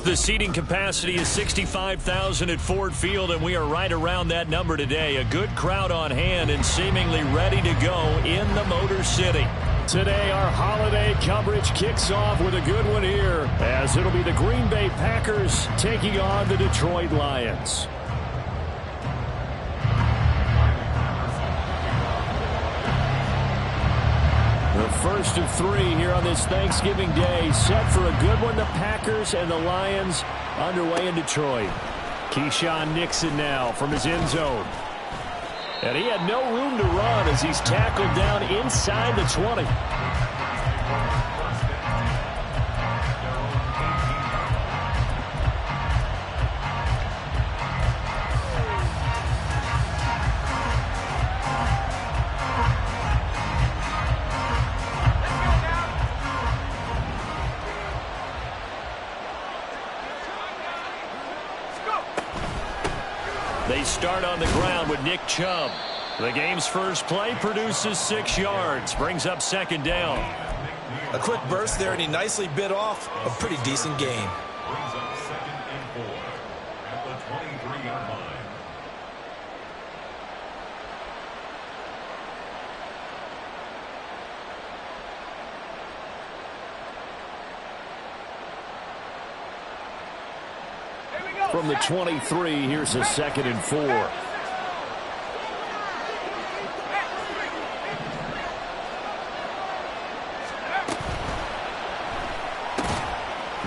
The seating capacity is 65,000 at Ford Field, and we are right around that number today. A good crowd on hand and seemingly ready to go in the Motor City. Today, our holiday coverage kicks off with a good one here, as it'll be the Green Bay Packers taking on the Detroit Lions. The first of three here on this Thanksgiving Day, set for a good one. The Packers and the Lions underway in Detroit. Keyshawn Nixon now from his end zone. And he had no room to run as he's tackled down inside the 20. They start on the ground with Nick Chubb. The game's first play produces 6 yards, brings up second down. A quick burst there, and he nicely bit off a pretty decent gain. Brings up second and 4 at the 23-yard line. From the 23, here's a second and 4. A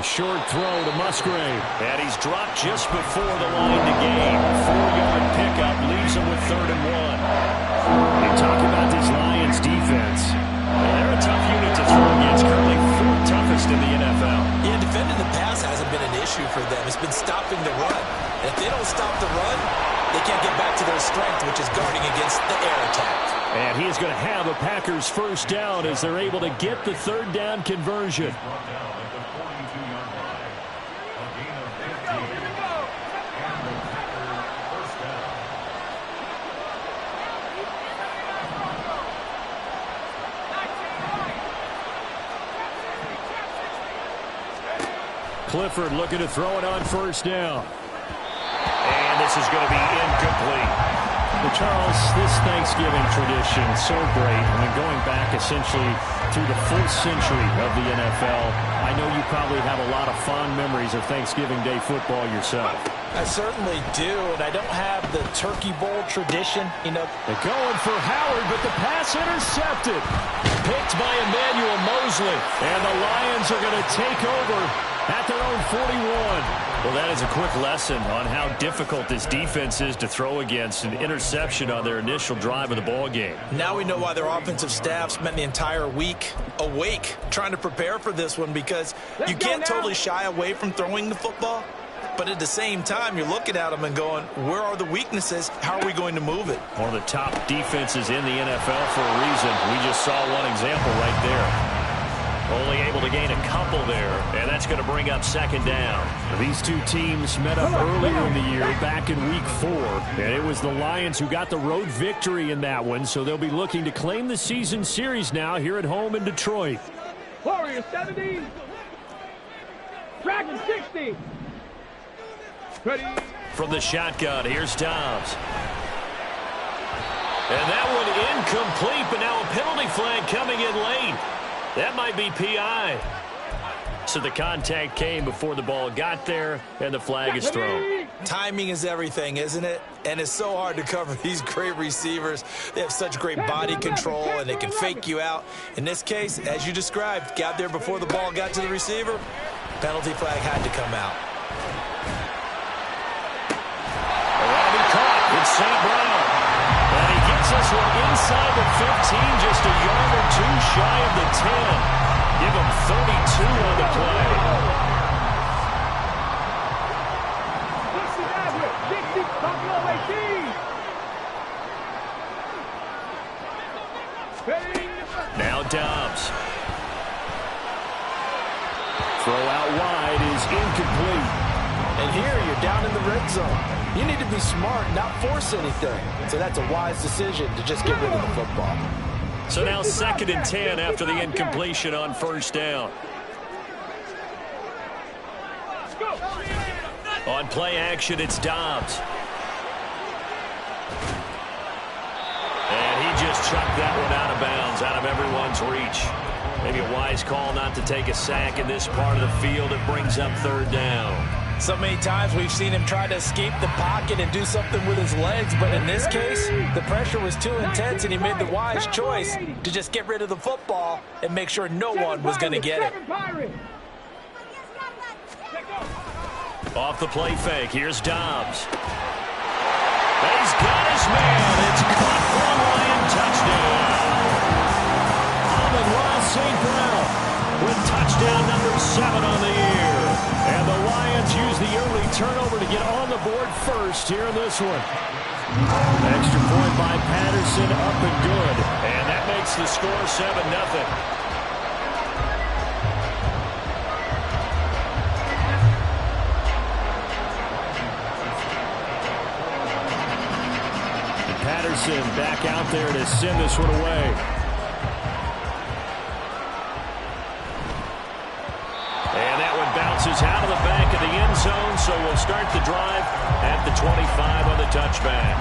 short throw to Musgrave. And he's dropped just before the line to gain. 4-yard pickup leaves him with 3rd and 1. You talk about this Lions defense. Well, they're a tough unit to throw against, currently 4th toughest in the NFL. Yeah, defending the pass hasn't been an issue for them. It's been stopping the run. And if they don't stop the run, they can't get back to their strength, which is guarding against the air attack. And he's going to have a Packers first down as they're able to get the 3rd down conversion. Brought down at the 42-yard line. A gain of 15. And the Packers first down. Clifford looking to throw it on first down. And this is going to be incomplete. Well, Charles, this Thanksgiving tradition, so great. I mean, going back essentially through the full century of the NFL, I know you probably have a lot of fond memories of Thanksgiving Day football yourself. I certainly do, and I don't have the Turkey Bowl tradition. They're going for Howard, but the pass intercepted. Picked by Emmanuel Mosley, and the Lions are going to take over at their own 41. Well, that is a quick lesson on how difficult this defense is to throw against. An interception on their initial drive of the ball game. Now we know why their offensive staff spent the entire week awake trying to prepare for this one, because you can't totally shy away from throwing the football. But at the same time, you're looking at them and going, where are the weaknesses? How are we going to move it? One of the top defenses in the NFL for a reason. We just saw one example right there. Only able to gain a couple there, and that's going to bring up second down. These two teams met up earlier in the year, back in Week 4, and it was the Lions who got the road victory in that one, so they'll be looking to claim the season series now here at home in Detroit. Warriors 70, Dragon 60. Ready. From the shotgun, here's Dobbs. And that one incomplete, but now a penalty flag coming in late. That might be PI. So the contact came before the ball got there, and the flag is thrown. Timing is everything, isn't it? And it's so hard to cover these great receivers. They have such great body control, and they can fake you out. In this case, as you described, got there before the ball got to the receiver. Penalty flag had to come out. That'll be caught. It's St. Brown. And he gets us one inside the 15, just a yard or two shy of the 10. Give him 32 on the play. Now Dobbs. Throw out wide is incomplete. And here you're down in the red zone. You need to be smart, not force anything. So that's a wise decision to just get rid of the football. So now 2nd and 10 after the incompletion on first down. On play action, it's Dobbs. And he just chucked that one out of bounds, out of everyone's reach. Maybe a wise call not to take a sack in this part of the field. It brings up third down. So many times we've seen him try to escape the pocket and do something with his legs, but in this case, the pressure was too intense and he made the wise choice to just get rid of the football and make sure no one was going to get it. Off the play fake, here's Dobbs. He's got his man. It's caught for a Lion touchdown. Amon-Ra St. Brown with touchdown number 7 on the year. And the Lions use the early turnover to get on the board first here in this one. Extra point by Patterson, up and good. And that makes the score 7-0. Patterson back out there to send this one away. And that one bounces out of the back of the end zone, so we'll start the drive at the 25 on the touchback.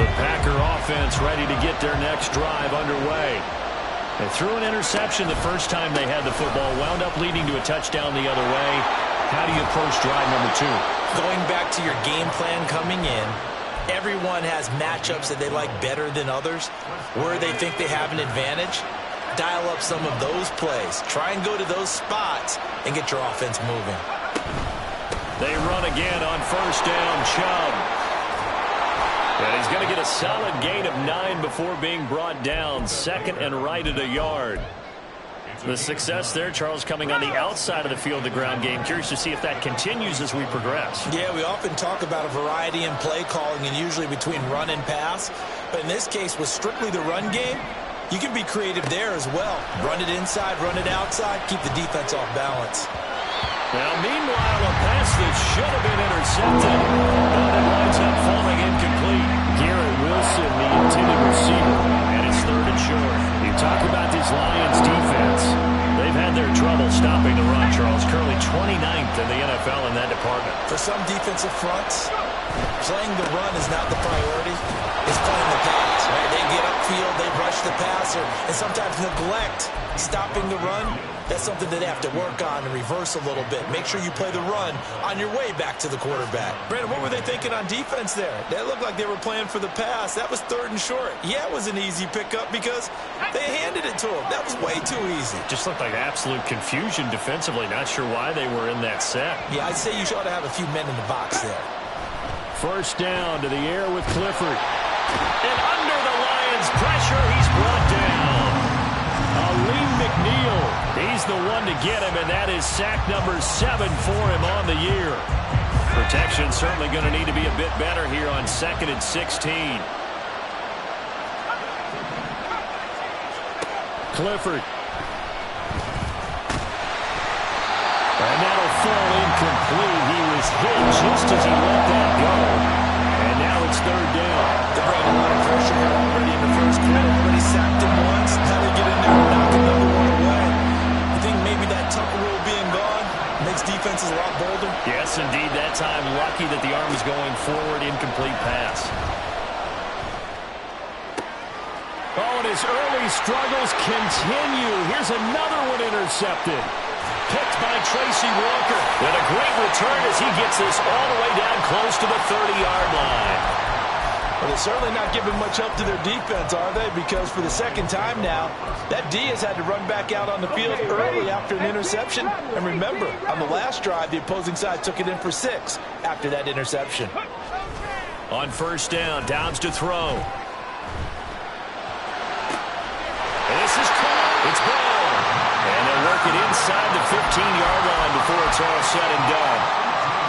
The Packer offense ready to get their next drive underway. They threw an interception the first time they had the football, wound up leading to a touchdown the other way. How do you approach drive number 2? Going back to your game plan coming in, everyone has matchups that they like better than others. Where they think they have an advantage, dial up some of those plays. Try and go to those spots and get your offense moving. They run again on first down, Chubb. And he's going to get a solid gain of 9 before being brought down. Second and right at a yard. The success there, Charles, coming on the outside of the field, the ground game. Curious to see if that continues as we progress. Yeah, we often talk about a variety in play calling and usually between run and pass. But in this case, with strictly the run game, you can be creative there as well. Run it inside, run it outside, keep the defense off balance. Now, meanwhile, a pass that should have been intercepted, but it winds up falling incomplete. Garrett Wilson, the intended receiver, and it's third and short. You talk about this Lions defense. They've had their trouble stopping the run, Charles. Currently 29th in the NFL in that department. For some defensive fronts, playing the run is not the priority. It's playing the pass. Right? They get upfield, they rush the passer, and sometimes neglect stopping the run. That's something that they have to work on and reverse a little bit. Make sure you play the run on your way back to the quarterback. Brandon, what were they thinking on defense there? That looked like they were playing for the pass. That was third and short. Yeah, it was an easy pickup because they handed it to him. That was way too easy. Just looked like absolute confusion defensively. Not sure why they were in that set. Yeah, I'd say you ought to have a few men in the box there. First down to the air with Clifford. And under the Lions' pressure, he's brought down. Aleem McNeil, he's the one to get him, and that is sack number 7 for him on the year. Protection certainly going to need to be a bit better here on 2nd and 16. Clifford. And that'll fall incomplete. He was hit just as he let that go. And now it's third down. They brought a lot of pressure here already in the first quarter. Already sacked him once. Now they get in there and knock another one away. You think maybe that Tucker rule being gone makes defenses a lot bolder? Yes, indeed. That time, lucky that the arm was going forward. Incomplete pass. Oh, and his early struggles continue. Here's another one intercepted. Picked by Tracy Walker. And a great return as he gets this all the way down close to the 30-yard line. Well, they're certainly not giving much help to their defense, are they? Because for the second time now, that D has had to run back out on the field early after an interception. And remember, on the last drive, the opposing side took it in for 6 after that interception. On first down, Dobbs to throw. And this is caught. It's Brown. And they'll work it inside the 15-yard line before it's all said and done.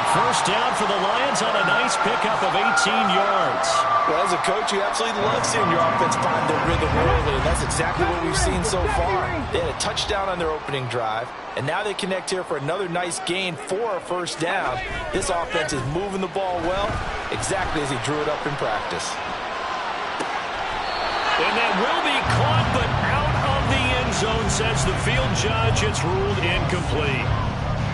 First down for the Lions on a nice pickup of 18 yards. Well, as a coach, you absolutely love seeing your offense find their rhythm early, and that's exactly what we've seen so far. They had a touchdown on their opening drive, and now they connect here for another nice gain for a first down. This offense is moving the ball well, exactly as he drew it up in practice. And that will be caught, but out of the end zone, says the field judge. It's ruled incomplete.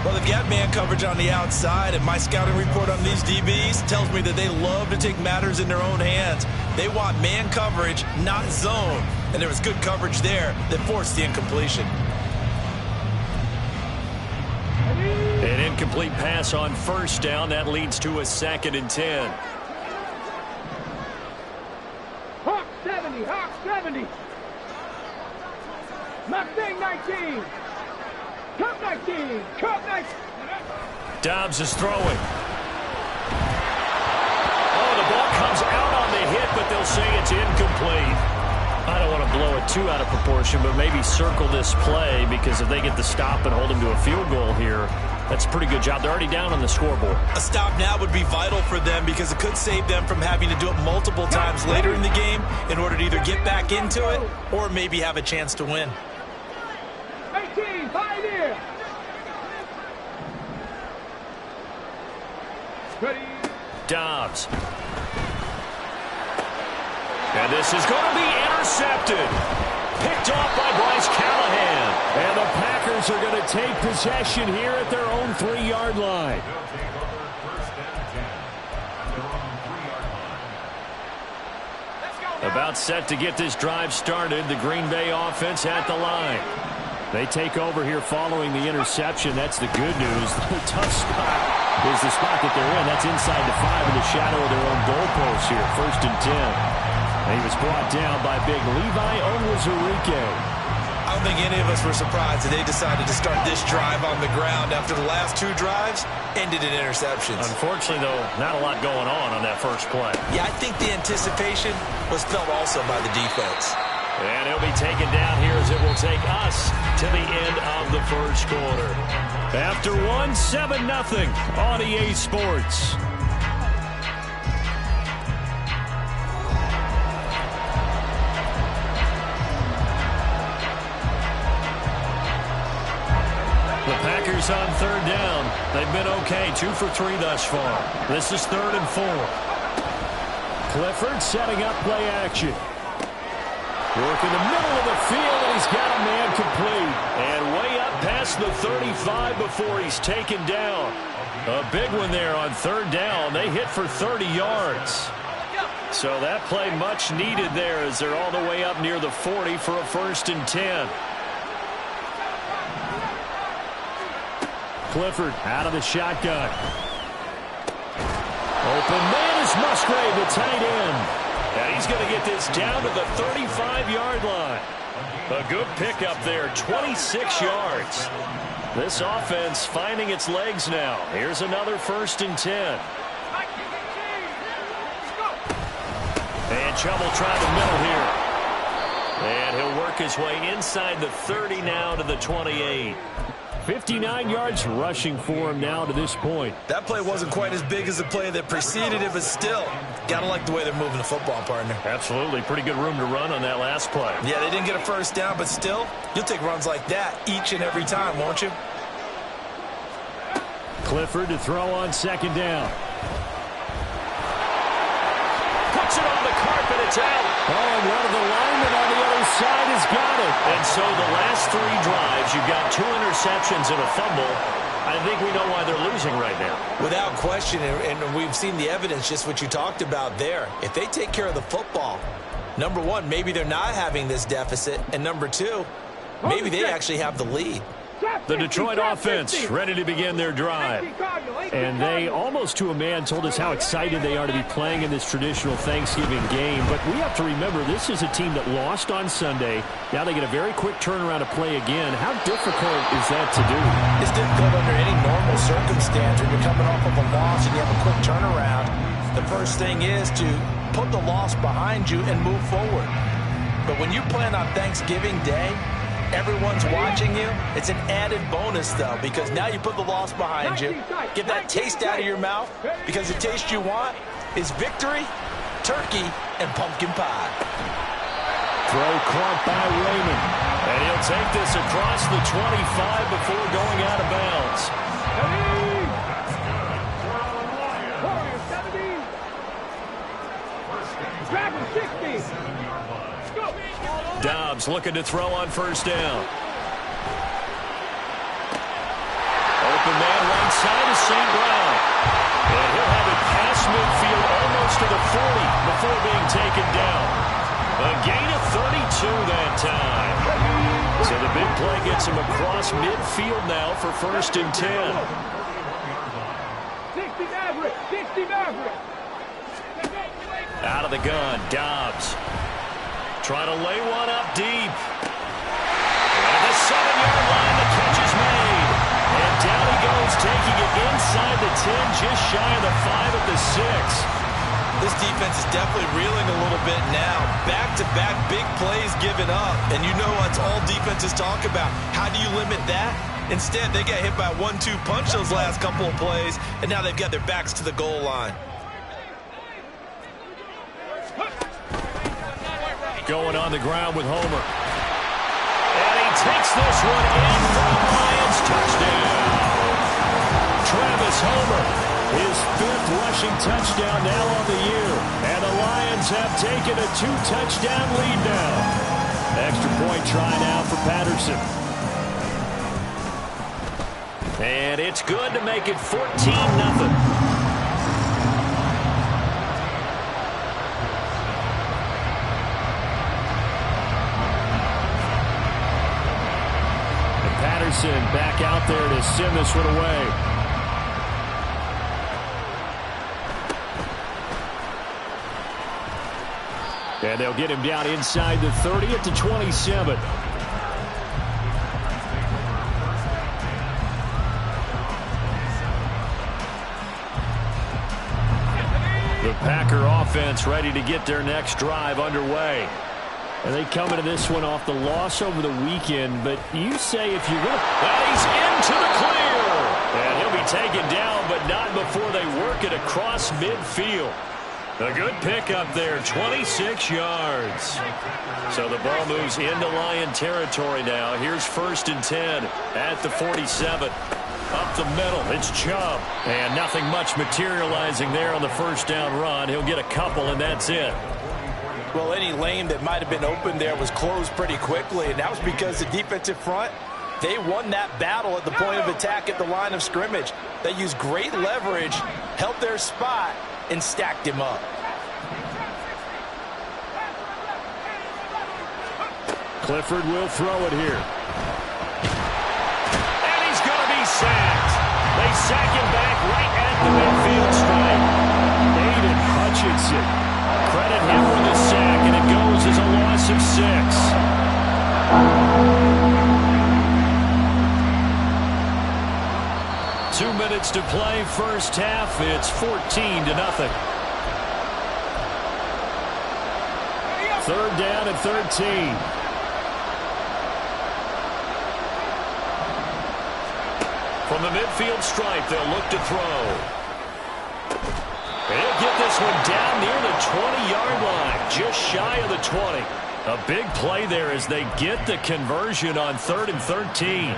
Well, they've got man coverage on the outside, and my scouting report on these DBs tells me that they love to take matters in their own hands. They want man coverage, not zone. And there was good coverage there that forced the incompletion. An incomplete pass on first down. That leads to a 2nd and 10. Hawk 70, Hawk 70. Mustang 19. Cup 19, Cup 19. Dobbs is throwing. Oh, the ball comes out on the hit, but they'll say it's incomplete. I don't want to blow it too out of proportion, but maybe circle this play, because if they get the stop and hold him to a field goal here, that's a pretty good job. They're already down on the scoreboard. A stop now would be vital for them, because it could save them from having to do it multiple times later in the game in order to either get back into it or maybe have a chance to win. 18, Pioneer. Ready. Dobbs. And this is going to be intercepted. Picked off by Bryce Callahan. And the Packers are going to take possession here at their own 3-yard line. About set to get this drive started. The Green Bay offense at the line. They take over here following the interception. That's the good news. The tough spot is the spot that they're in. That's inside the 5 in the shadow of their own goalpost here. 1st and 10. And he was brought down by big Levi Onwuzurike. I don't think any of us were surprised that they decided to start this drive on the ground after the last 2 drives ended in interceptions. Unfortunately, though, not a lot going on that first play. Yeah, I think the anticipation was felt also by the defense. And he'll be taken down here as it will take us to the end of the first quarter. After 7-0 on EA Sports. The Packers on 3rd down. They've been okay, 2 for 3 thus far. This is 3rd and 4. Clifford setting up play action. Work in the middle of the field, and he's got a man complete. And way up past the 35 before he's taken down. A big one there on 3rd down. They hit for 30 yards. So that play much needed there as they're all the way up near the 40 for a 1st and 10. Clifford out of the shotgun. Open man is Musgrave, the tight end. And he's going to get this down to the 35-yard line. A good pickup there, 26 yards. This offense finding its legs now. Here's another 1st and 10. And Chubb will try the middle here. And he'll work his way inside the 30 now to the 28. 59 yards rushing for him now to this point. That play wasn't quite as big as the play that preceded it, but still, gotta like the way they're moving the football, partner. Absolutely. Pretty good room to run on that last play. Yeah, they didn't get a 1st down, but still, you'll take runs like that each and every time, won't you? Clifford to throw on 2nd down. Puts it on the carpet. It's out. Oh, and one of the linemen on the other side has got it. And so the last 3 drives, you've got 2 interceptions and a fumble. I think we know why they're losing right now. Without question, and we've seen the evidence, just what you talked about there. If they take care of the football, number 1, maybe they're not having this deficit. And number 2, maybe they actually have the lead. The Detroit offense ready to begin their drive. And they, almost to a man, told us how excited they are to be playing in this traditional Thanksgiving game. But we have to remember, this is a team that lost on Sunday. Now they get a very quick turnaround to play again. How difficult is that to do? It's difficult under any normal circumstance. When you're coming off of a loss and you have a quick turnaround, the first thing is to put the loss behind you and move forward. But when you plan on Thanksgiving Day, everyone's watching you. It's an added bonus, though, because now you put the loss behind you. Get that taste out of your mouth, because the taste you want is victory, turkey, and pumpkin pie. Throw caught by Raymond. And he'll take this across the 25 before going out of bounds. Warrior 70. Dragon 60. Dobbs looking to throw on first down. Open man right side is St. Brown. And he'll have it past midfield almost to the 40 before being taken down. A gain of 32 that time. So the big play gets him across midfield now for 1st and 10. 60 Maverick! 60 Maverick! Out of the gun, Dobbs. Trying to lay one up deep. At the 7-yard line, the catch is made. And down he goes, taking it inside the 10, just shy of the 5 at the 6. This defense is definitely reeling a little bit now. Back-to-back big plays given up. And you know that's all defenses talk about. How do you limit that? Instead, they get hit by a 1-2 punch those last couple of plays, and now they've got their backs to the goal line. Going on the ground with Homer. And he takes this one in for the Lions. Touchdown. Travis Homer, his 5th rushing touchdown now on the year. And the Lions have taken a 2-touchdown lead now. Extra point try now for Patterson. And it's good to make it 14-0. Patterson back out there to send this one away. And they'll get him down inside the 30 at the 27. The Packer offense ready to get their next drive underway. And they come into this one off the loss over the weekend, but you say if you will. And he's into the clear. And he'll be taken down, but not before they work it across midfield. A good pickup there, 26 yards. So the ball moves into Lion territory now. Here's 1st and 10 at the 47. Up the middle, it's Chubb. And nothing much materializing there on the first down run. He'll get a couple, and that's it. Well, any lane that might have been open there was closed pretty quickly, and that was because the defensive front, they won that battle at the point of attack at the line of scrimmage. They used great leverage, held their spot, and stacked him up. Clifford will throw it here. And he's going to be sacked. They sack him back right at the midfield stripe. Aiden Hutchinson. Credit him for the sack, and it goes as a loss of 6. 2 minutes to play, first half. It's 14-0. 3rd down and 13. From the midfield stripe, they'll look to throw. He'll get this one down near the 20-yard line, just shy of the 20. A big play there as they get the conversion on 3rd and 13.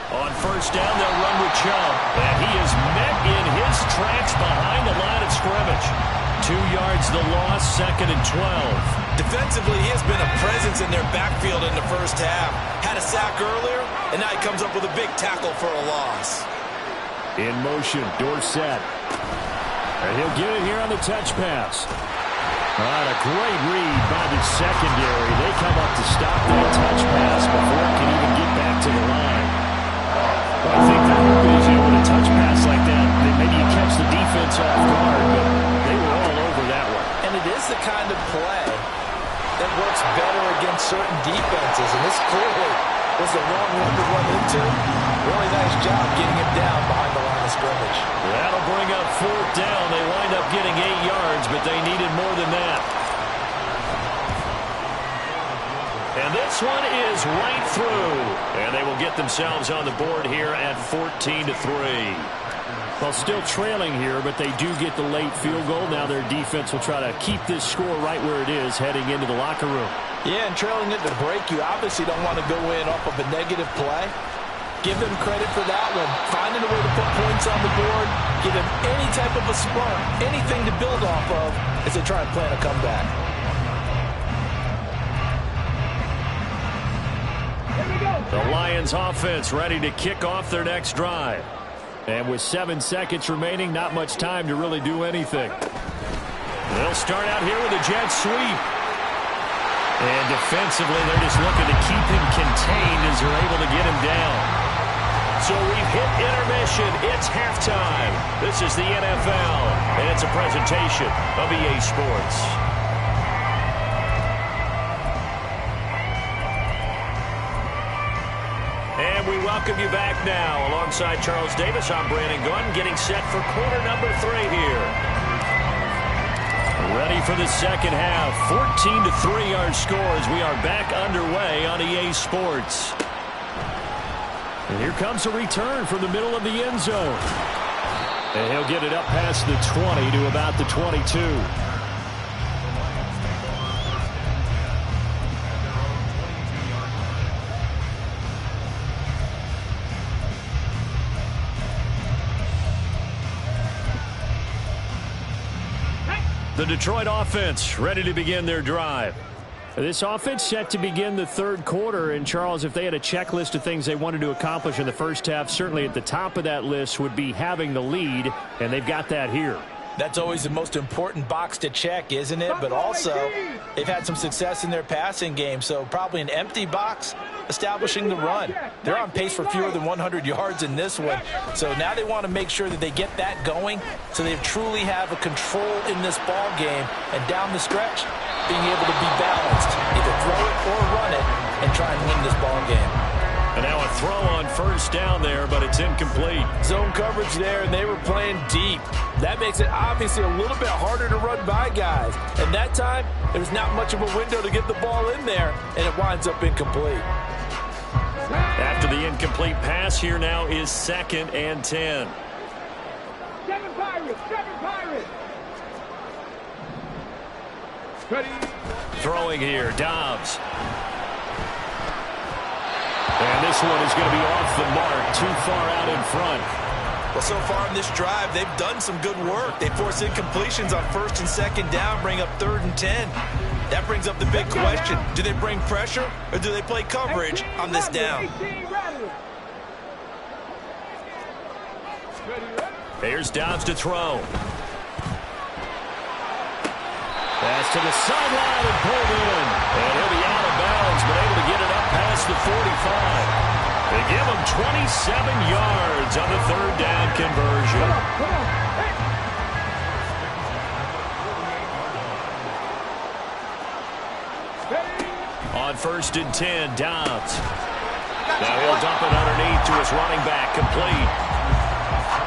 On first down, they'll run with Chubb. And he is met in his tracks behind the line of scrimmage. 2 yards the loss, 2nd and 12. Defensively, he has been a presence in their backfield in the first half. Had a sack earlier, and now he comes up with a big tackle for a loss. In motion, Dorsett. And he'll get it here on the touch pass. All right, a great read by the secondary. They come up to stop that touch pass before it can even get back to the line. Well, I think the hope is, with a touch pass like that, maybe you catch the defense off guard, but they were all over that one. And it is the kind of play that works better against certain defenses, and this clearly was the wrong one to run into. Really nice job getting him down behind the line of scrimmage. That'll bring up 4th down. They wind up getting 8 yards, but they needed more than that. And this one is right through. And they will get themselves on the board here at 14-3. Well, still trailing here, but they do get the late field goal. Now their defense will try to keep this score right where it is heading into the locker room. Yeah, and trailing at the break, you obviously don't want to go in off of a negative play. Give them credit for that one. Finding a way to put points on the board, give them any type of a spark, anything to build off of as they try and plan a comeback. The Lions offense ready to kick off their next drive. And with 7 seconds remaining, not much time to really do anything. They'll start out here with a jet sweep. And defensively, they're just looking to keep him contained as they're able to get him down. So we've hit intermission. It's halftime. This is the NFL, and it's a presentation of EA Sports. And we welcome you back now. Alongside Charles Davis, I'm Brandon Gunn, getting set for quarter number 3 here. Ready for the second half. 14-3 our scores. We are back underway on EA Sports. And here comes a return from the middle of the end zone. And he'll get it up past the 20 to about the 22. The Detroit offense ready to begin their drive. This offense set to begin the third quarter, and Charles, if they had a checklist of things they wanted to accomplish in the first half, certainly at the top of that list would be having the lead, and they've got that here. That's always the most important box to check, isn't it? But also, they've had some success in their passing game, so probably an empty box establishing the run. They're on pace for fewer than 100 yards in this one, so now they want to make sure that they get that going so they truly have a control in this ball game, and down the stretch, being able to be balanced, either throw it or run it, and try and win this ball game. And now a throw on first down there, but it's incomplete. Zone coverage there, and they were playing deep. That makes it obviously a little bit harder to run by guys. And that time, there's not much of a window to get the ball in there, and it winds up incomplete. After the incomplete pass, here now is 2nd and 10. 7 Pirates, 7 Pirates. Ready. Throwing here, Dobbs. And this one is going to be off the mark, too far out in front. Well, so far in this drive, they've done some good work. They force incompletions on 1st and 2nd down, bring up 3rd and 10. That brings up the big question. Do they bring pressure or do they play coverage on this down? Here's Dobbs to throw. Pass to the sideline and pulled in. And he'll be out of bounds, but able to get it up past the 45. They give him 27 yards on the 3rd down conversion. On 1st and 10, Dobbs. Now he'll dump it underneath to his running back, complete.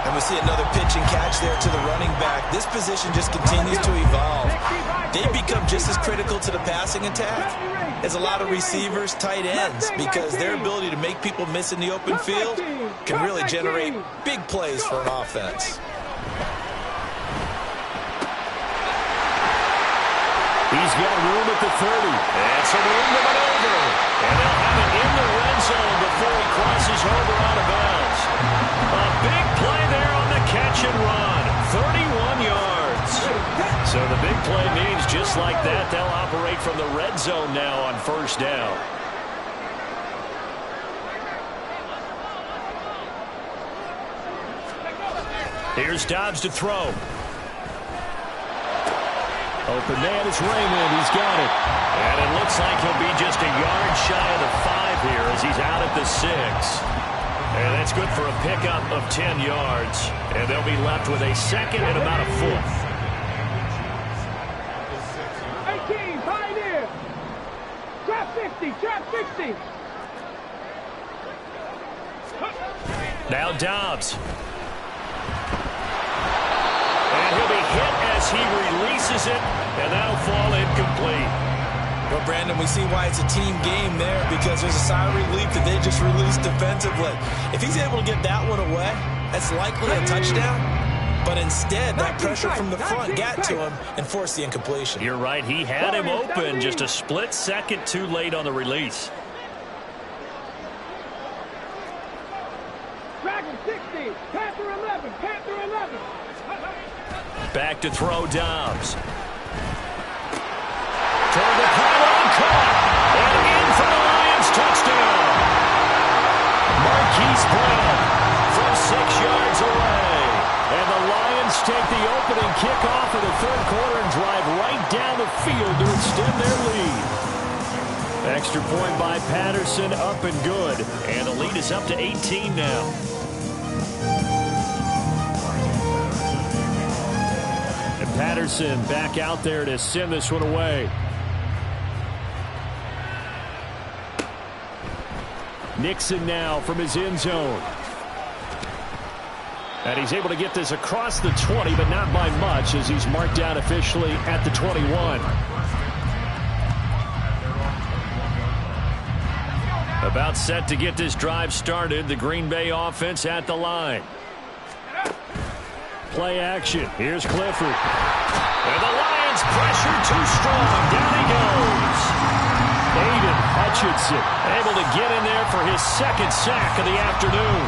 And we see another pitch and catch there to the running back. This position just continues to evolve. They become just as critical to the passing attack as a lot of receivers, tight ends, because their ability to make people miss in the open field can really generate big plays for an offense. He's got room at the 30. And some room to maneuver. And they'll have it in the red zone before he crosses over out of bounds. A big play there on the catch and run. 31 yards. So the big play means just like that, they'll operate from the red zone now on 1st down. Here's Dobbs to throw. Open man is Raymond. He's got it. And it looks like he'll be just a yard shy of the 5 here as he's out at the 6. And that's good for a pickup of 10 yards. And they'll be left with a 2nd and about a 4th. 18, Pioneer. Drop 60, drop 60. Now Dobbs. And he'll be hit as he releases it, and that'll fall incomplete. Well, Brandon, we see why it's a team game there, because there's a sigh of relief that they just released defensively. If he's able to get that one away, that's likely a touchdown. But instead, that pressure from the front got to him and forced the incompletion. You're right. He had him open, just a split second too late on the release. Panther 11. Panther 11. Back to throw Dobbs. Toward the pylon, caught. And in for the Lions, touchdown. Marquise Brown from 6 yards away. And the Lions take the opening kickoff of the third quarter and drive right down the field to extend their lead. Extra point by Patterson, up and good. And the lead is up to 18 now. And Patterson back out there to send this one away. Nixon now from his end zone. And he's able to get this across the 20, but not by much, as he's marked down officially at the 21. About set to get this drive started. The Green Bay offense at the line. Play action. Here's Clifford. And the Lions pressure too strong. Down he goes. Aiden Hutchinson able to get in there for his second sack of the afternoon.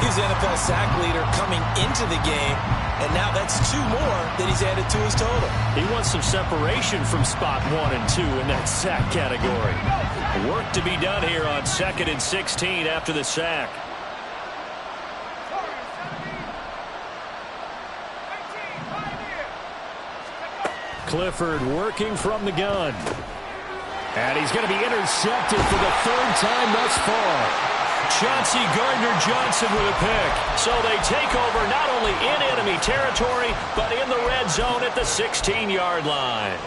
He's NFL sack leader coming into the game, and now that's 2 more that he's added to his total. He wants some separation from spot 1 and 2 in that sack category. Work to be done here on 2nd and 16 after the sack. Clifford working from the gun. And he's going to be intercepted for the 3rd time thus far. Chauncey Gardner-Johnson with a pick. So they take over not only in enemy territory, but in the red zone at the 16-yard line.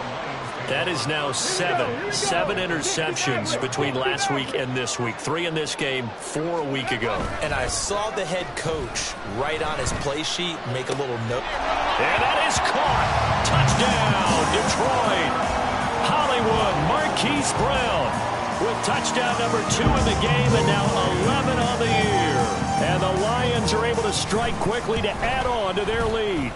That is now 7 interceptions between last week and this week. 3 in this game, 4 a week ago. And I saw the head coach write on his play sheet, make a little note. And that is caught. Touchdown, Detroit. Hollywood Marquise Brown with touchdown number 2 in the game, and now 11 on the year. And the Lions are able to strike quickly to add on to their lead.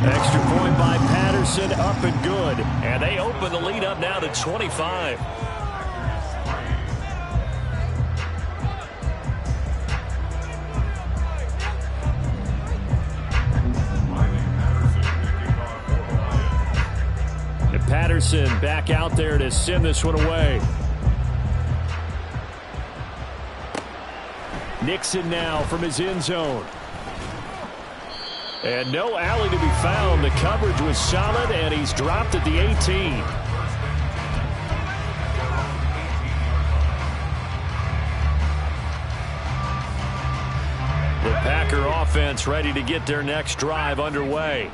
Extra point by Patterson, up and good. And they open the lead up now to 25. And Patterson back out there to send this one away. Nixon now from his end zone. And no alley to be found. The coverage was solid, and he's dropped at the 18. The Packer offense ready to get their next drive underway.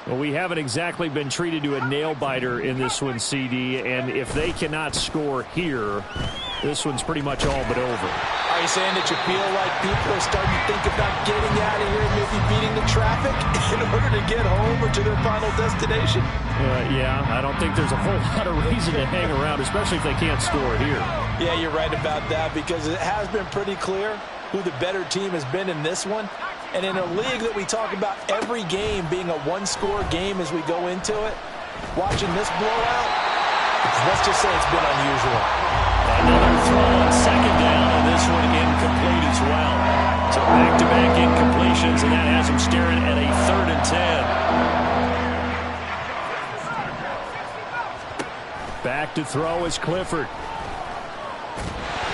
Well, we haven't exactly been treated to a nail-biter in this one, CD, and if they cannot score here, this one's pretty much all but over. Are you saying that you feel like people are starting to think about getting out of here, maybe beating the traffic in order to get home or to their final destination? Yeah, I don't think there's a whole lot of reason to hang around, especially if they can't score here. Yeah, you're right about that, because it has been pretty clear who the better team has been in this one. And in a league that we talk about every game being a one-score game as we go into it, watching this blowout, let's just say it's been unusual. Another throw on 2nd down, and this one incomplete as well. So back-to-back incompletions, and that has him staring at a 3rd and 10. Back to throw is Clifford.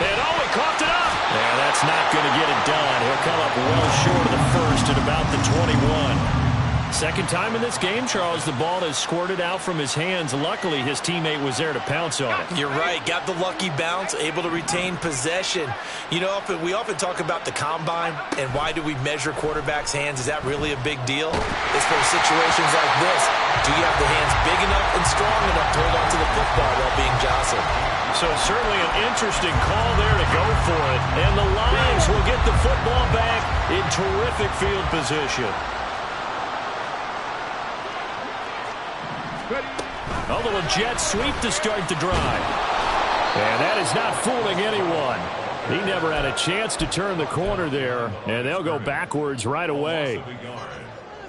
And he coughed it up. Yeah, that's not going to get it done. He'll come up well short of the first at about the 21. Second time in this game, Charles, the ball has squirted out from his hands. Luckily, his teammate was there to pounce on it. You're right. Got the lucky bounce, able to retain possession. You know, we often talk about the combine and why do we measure quarterbacks' hands. Is that really a big deal? It's for situations like this. Do you have the hands big enough and strong enough to hold on to the football while being jostled? So certainly an interesting call there to go for it. And the Lions will get the football back in terrific field position. A little jet sweep to start the drive. And that is not fooling anyone. He never had a chance to turn the corner there, and they'll go backwards right away.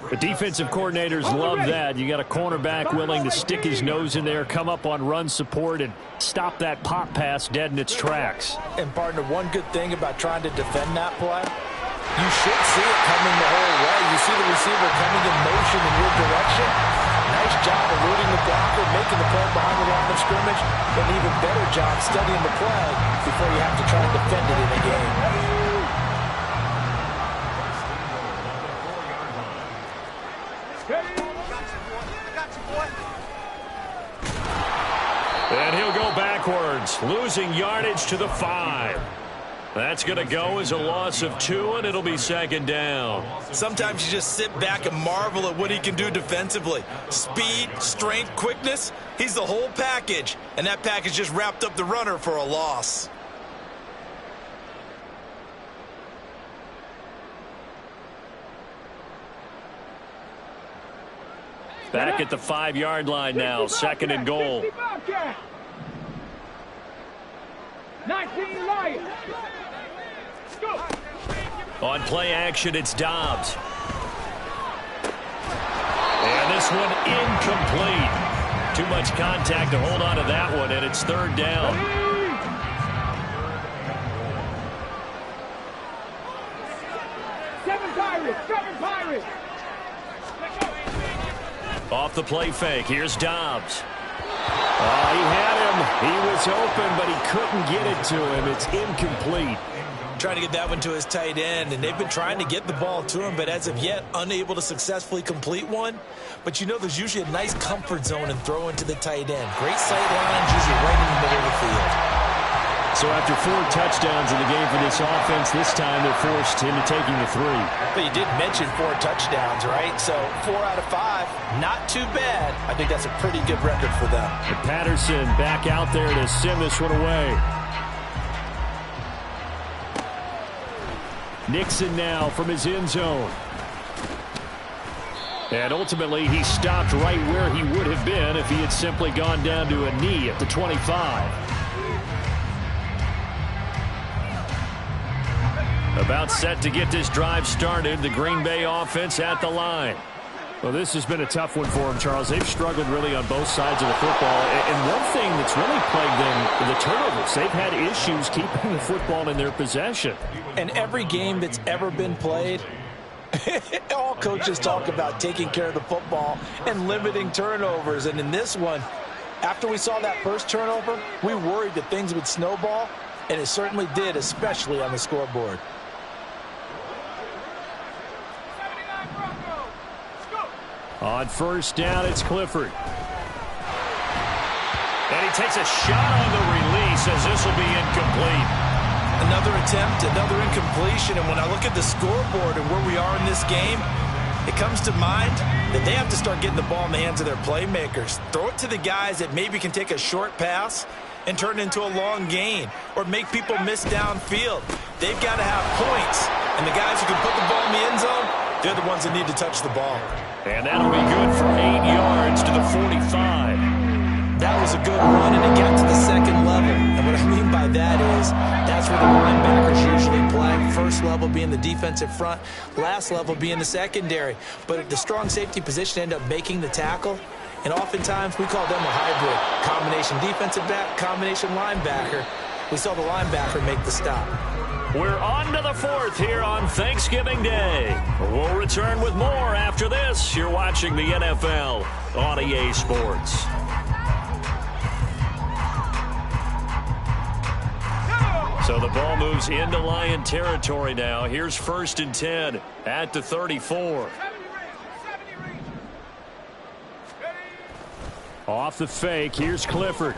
The defensive coordinators love that. You got a cornerback willing to stick his nose in there, come up on run support, and stop that pop pass dead in its tracks. And partner, one good thing about trying to defend that play, You should see it coming the whole way. You see the receiver coming in motion in your direction. Nice job eluding the blocker, making the play behind the line of scrimmage. But an even better job studying the play before you have to try and defend it in a game. And he'll go backwards, losing yardage to the 5. That's going to go as a loss of 2, and it'll be second down. Sometimes you just sit back and marvel at what he can do defensively. Speed, strength, quickness, he's the whole package. And that package just wrapped up the runner for a loss. Back at the 5-yard line now, second and goal. 19 Lions. Go. On play action, it's Dobbs. And this one incomplete. Too much contact to hold on to that one, and it's third down. Seven Pirates. Off the play fake, here's Dobbs. Oh, he had him. He was open, but he couldn't get it to him. It's incomplete. Trying to get that one to his tight end, and they've been trying to get the ball to him, but as of yet, unable to successfully complete one. But you know there's usually a nice comfort zone in throwing to the tight end. Great sight lines, usually right in the middle of the field. So after 4 touchdowns in the game for this offense, this time they're forced into taking the 3. But you did mention 4 touchdowns, right? So 4 out of 5, not too bad. I think that's a pretty good record for them. And Patterson back out there to send this one away. Nixon now from his end zone. And ultimately, he stopped right where he would have been if he had simply gone down to a knee at the 25. About set to get this drive started, the Green Bay offense at the line. Well, this has been a tough one for them, Charles. They've struggled really on both sides of the football. And one thing that's really plagued them, the turnovers. They've had issues keeping the football in their possession. And every game that's ever been played, all coaches talk about taking care of the football and limiting turnovers. And in this one, after we saw that first turnover, we worried that things would snowball, and it certainly did, especially on the scoreboard. On first down, it's Clifford. And he takes a shot on the release as this will be incomplete. Another attempt, another incompletion, and when I look at the scoreboard and where we are in this game, it comes to mind that they have to start getting the ball in the hands of their playmakers. Throw it to the guys that maybe can take a short pass and turn it into a long gain or make people miss downfield. They've got to have points, and the guys who can put the ball in the end zone, they're the ones that need to touch the ball. And that'll be good for 8 yards to the 45. That was a good run, and it got to the second level. And what I mean by that is that's where the linebackers usually play. First level being the defensive front, last level being the secondary. But at the strong safety position end up making the tackle. And oftentimes we call them a hybrid. Combination defensive back, combination linebacker. We saw the linebacker make the stop. We're on to the 4th here on Thanksgiving Day. We'll return with more after this. You're watching the NFL on EA Sports. So the ball moves into Lion territory now. Here's 1st and 10 at the 34. Off the fake, here's Clifford.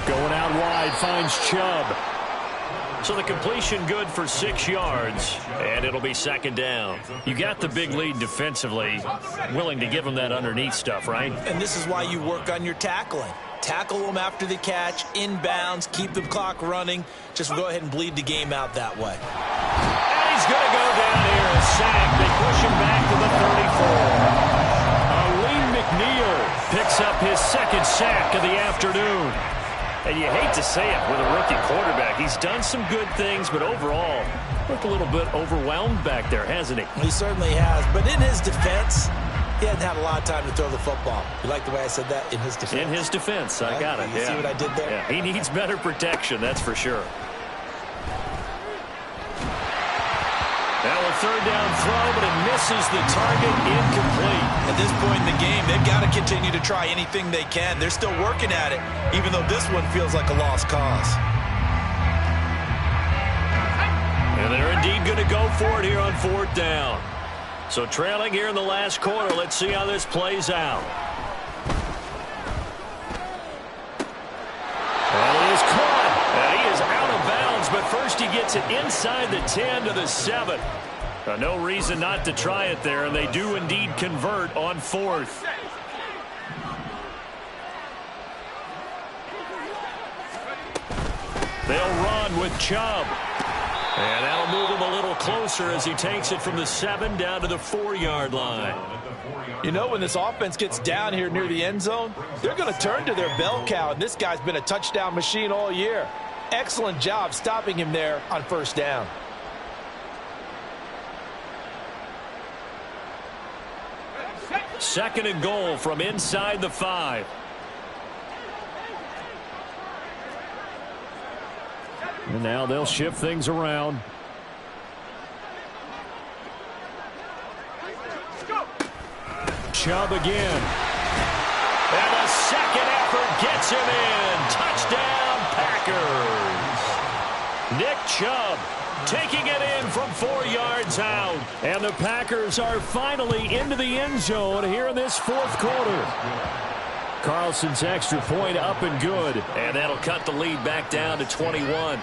Going out wide, finds Chubb. So the completion good for 6 yards, and it'll be second down. You got the big lead defensively, willing to give them that underneath stuff, right? And this is why you work on your tackling. Tackle them after the catch, inbounds, keep the clock running. Just go ahead and bleed the game out that way. And he's going to go down here, a sack. They push him back to the 34. Lee McNeil picks up his 2nd sack of the afternoon. And you hate to say it with a rookie quarterback. He's done some good things, but overall, looked a little bit overwhelmed back there, hasn't he? He certainly has. But in his defense, he hadn't had a lot of time to throw the football. You like the way I said that? In his defense. In his defense. I got it. You see what I did there? Yeah. He needs better protection, that's for sure. third down throw, but it misses the target, incomplete. At this point in the game, they've got to continue to try anything they can. They're still working at it, even though this one feels like a lost cause. And they're indeed going to go for it here on fourth down. So trailing here in the last quarter, let's see how this plays out. And it is caught. And he is out of bounds, but first he gets it inside the 10 to the 7. No reason not to try it there, and they do indeed convert on fourth. They'll run with Chubb. And that'll move him a little closer as he takes it from the 7 down to the 4-yard line. You know, when this offense gets down here near the end zone, they're going to turn to their bell cow, and this guy's been a touchdown machine all year. Excellent job stopping him there on first down. Second and goal from inside the 5. And now they'll shift things around. Chubb again. And a second effort gets him in. Touchdown, Packers. Nick Chubb taking it in from 4 yards out. And the Packers are finally into the end zone here in this fourth quarter. Carlson's extra point up and good. And that'll cut the lead back down to 21.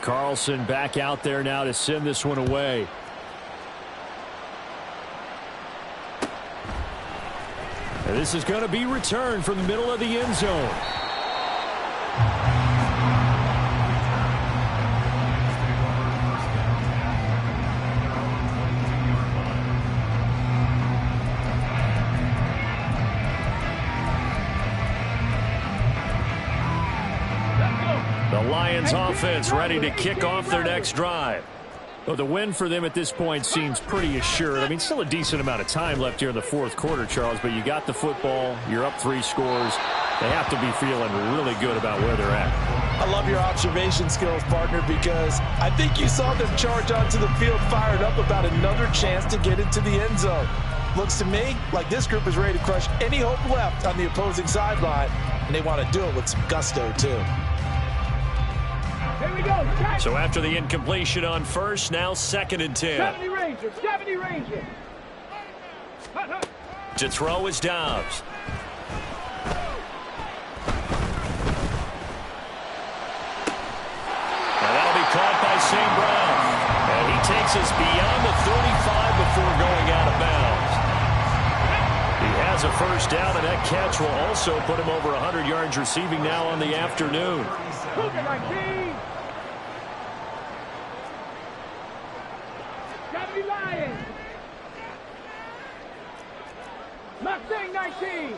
Carlson back out there now to send this one away. And this is going to be returned from the middle of the end zone. The Lions offense ready to kick off their next drive. Well, the win for them at this point seems pretty assured. I mean, still a decent amount of time left here in the fourth quarter, Charles, but you got the football, you're up 3 scores. They have to be feeling really good about where they're at. I love your observation skills, partner, because I think you saw them charge onto the field fired up about another chance to get into the end zone. Looks to me like this group is ready to crush any hope left on the opposing sideline, and they want to do it with some gusto, too. Here we go. So after the incompletion on first, now 2nd and 10. 70 Rangers. 70 Rangers. To throw is Dobbs. And that'll be caught by St. Brown. And he takes us beyond the 35 before going out of bounds. He has a first down, and that catch will also put him over 100 yards receiving now on the afternoon. Cougar 19. 70 Lions. Mustang 19.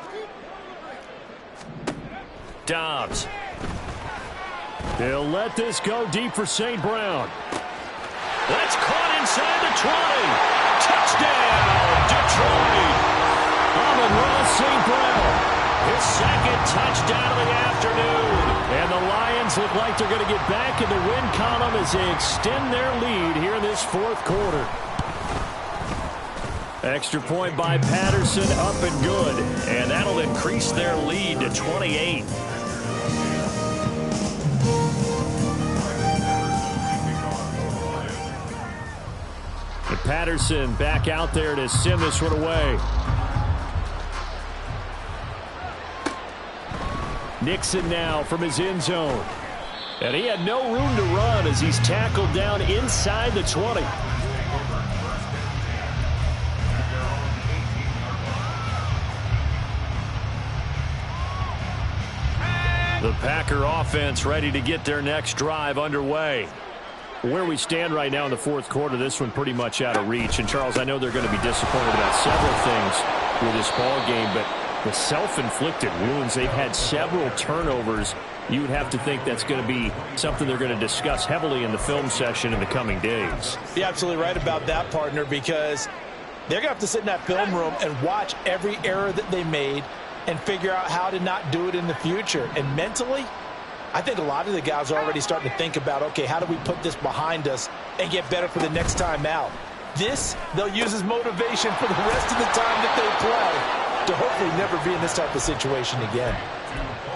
Dobbs. They'll let this go deep for St. Brown. That's caught inside the 20. Touchdown, Detroit. Amon-Ra St. Brown. His second touchdown of the afternoon. And the Lions look like they're going to get back in the win column as they extend their lead here in this fourth quarter. Extra point by Patterson, up and good. And that'll increase their lead to 28. And Patterson back out there to send this one away. Nixon now from his end zone. And he had no room to run as he's tackled down inside the 20. The Packer offense ready to get their next drive underway. Where we stand right now in the fourth quarter, this one pretty much out of reach. And, Charles, I know they're going to be disappointed about several things with this ball game, but the self-inflicted wounds, they've had several turnovers. You would have to think that's going to be something they're going to discuss heavily in the film session in the coming days. You're absolutely right about that, partner, because they're going to have to sit in that film room and watch every error that they made and figure out how to not do it in the future. And mentally, I think a lot of the guys are already starting to think about, okay, how do we put this behind us and get better for the next time out? This, they'll use as motivation for the rest of the time that they play to hopefully never be in this type of situation again.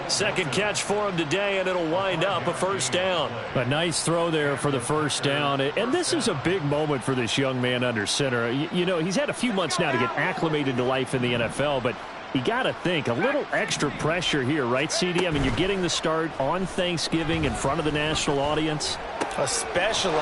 Second catch for him today, and it'll wind up a first down. A nice throw there for the first down. And this is a big moment for this young man under center. You know, he's had a few months now to get acclimated to life in the NFL, but you got to think, a little extra pressure here, right, CD? I mean, you're getting the start on Thanksgiving in front of the national audience. Especially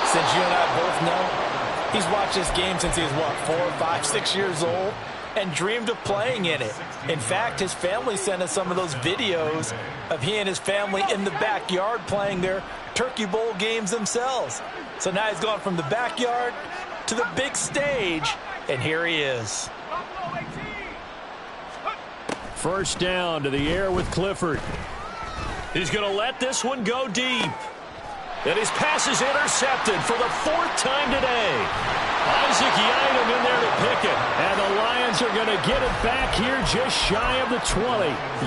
since you and I both know he's watched this game since he was, what, 4, 5, 6 years old? And dreamed of playing in it. In fact, his family sent us some of those videos of he and his family in the backyard playing their Turkey Bowl games themselves. So now he's gone from the backyard to the big stage, and here he is. First down to the air with Clifford. He's going to let this one go deep. And his pass is intercepted for the 4th time today. Isaac Yiadom in there to pick it. And the Lions are going to get it back here just shy of the 20.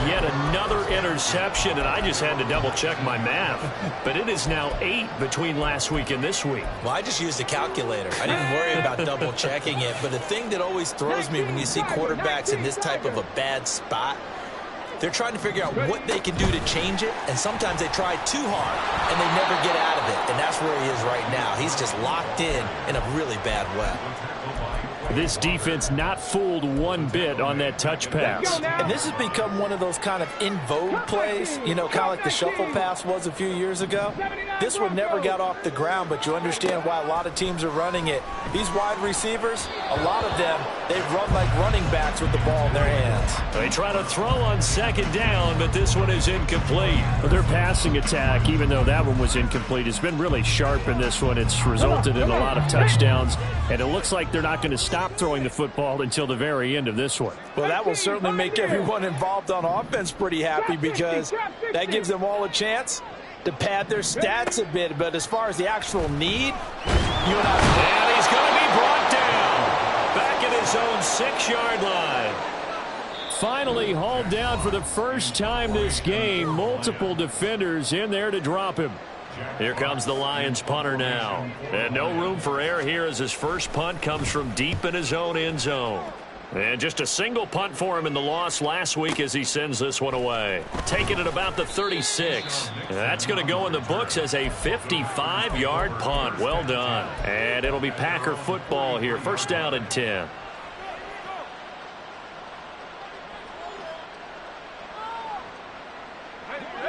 Yet another interception, and I just had to double-check my math. But it is now 8 between last week and this week. Well, I just used a calculator. I didn't worry about double-checking it. But the thing that always throws me when you see quarterbacks in this type of a bad spot, they're trying to figure out what they can do to change it, and sometimes they try too hard, and they never get out of it, and that's where he is right now. He's just locked in a really bad way. This defense not fooled one bit on that touch pass. And this has become one of those kind of in vogue plays, you know, kind of like the shuffle pass was a few years ago. This one never got off the ground, but you understand why a lot of teams are running it. These wide receivers, a lot of them, they run like running backs with the ball in their hands. They try to throw on second down, but this one is incomplete. Their passing attack, even though that one was incomplete, has been really sharp in this one. It's resulted in a lot of touchdowns, and it looks like they're not going to stop throwing the football until the very end of this one. Well, that will certainly make everyone involved on offense pretty happy, because that gives them all a chance to pad their stats a bit. But as far as the actual need, and he's going to be brought down back at his own 6-yard line. Finally hauled down for the first time this game. Multiple defenders in there to drop him. Here comes the Lions punter now. And no room for error here as his first punt comes from deep in his own end zone. And just a single punt for him in the loss last week as he sends this one away. Taking it about the 36. And that's going to go in the books as a 55-yard punt. Well done. And it'll be Packer football here. First down and 10.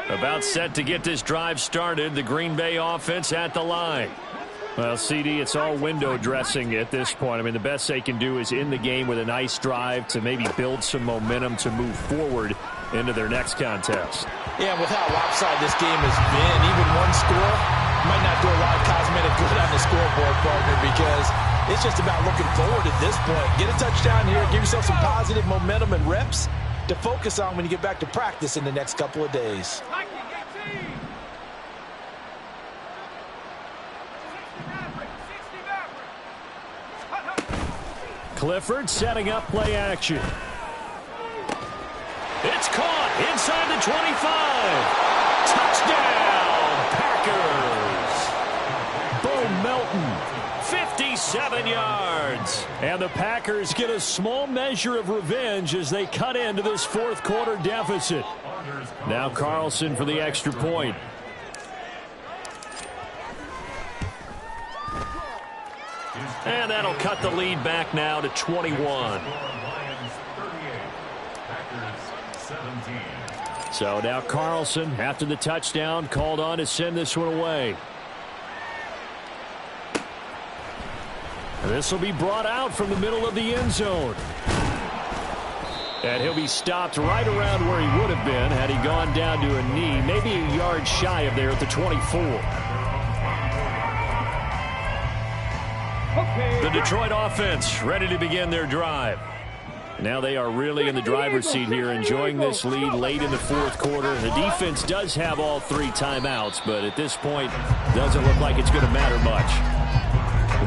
About set to get this drive started. The Green Bay offense at the line. Well, CD, it's all window dressing at this point. I mean, the best they can do is in the game with a nice drive to maybe build some momentum to move forward into their next contest. Yeah, with how lopsided this game has been, even one score might not do a lot of cosmetic good on the scoreboard, partner, because it's just about looking forward at this point. Get a touchdown here, give yourself some positive momentum and reps to focus on when you get back to practice in the next couple of days. Clifford setting up play action. It's caught inside the 25. Touchdown, Packers. Bo Melton, 57 yards. And the Packers get a small measure of revenge as they cut into this fourth quarter deficit. Now Carlson for the extra point. And that'll cut the lead back now to 21. Lions 38, Packers 17. So now Carlson, after the touchdown, called on to send this one away. This will be brought out from the middle of the end zone. And he'll be stopped right around where he would have been had he gone down to a knee, maybe a yard shy of there at the 24. The Detroit offense ready to begin their drive. Now they are really in the driver's seat here, enjoying this lead late in the fourth quarter. The defense does have all 3 timeouts, but at this point, doesn't look like it's going to matter much.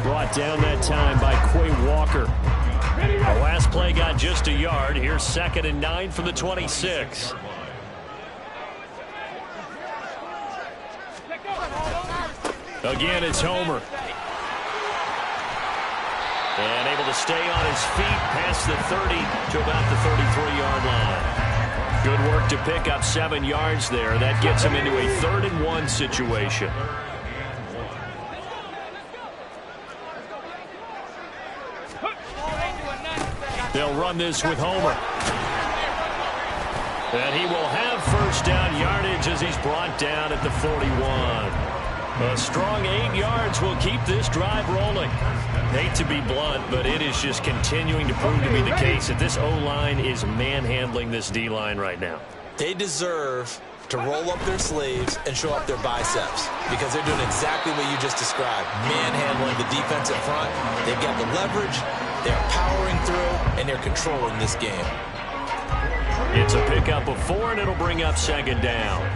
Brought down that time by Quay Walker. The last play got just a yard. Here's 2nd and 9 from the 26. Again, it's Homer. And able to stay on his feet past the 30 to about the 33-yard line. Good work to pick up 7 yards there. That gets him into a 3rd-and-1 situation. They'll run this with Homer. And he will have first down yardage as he's brought down at the 41. A strong 8 yards will keep this drive rolling. Hate to be blunt, but it is just continuing to prove to be the case that this O-line is manhandling this D-line right now. They deserve to roll up their sleeves and show up their biceps because they're doing exactly what you just described, manhandling the defense in front. They've got the leverage, they're powering through, and they're controlling this game. It's a pickup of 4, and it'll bring up 2nd down.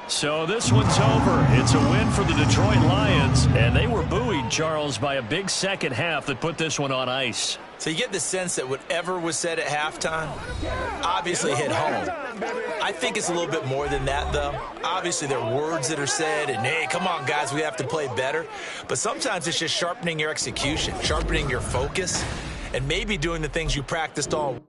So this one's over. It's a win for the Detroit Lions, and they were buoyed, Charles, by a big second half that put this one on ice. So you get the sense that whatever was said at halftime obviously hit home. I think it's a little bit more than that, though. Obviously, there are words that are said, and, hey, come on, guys, we have to play better. But sometimes it's just sharpening your execution, sharpening your focus, and maybe doing the things you practiced all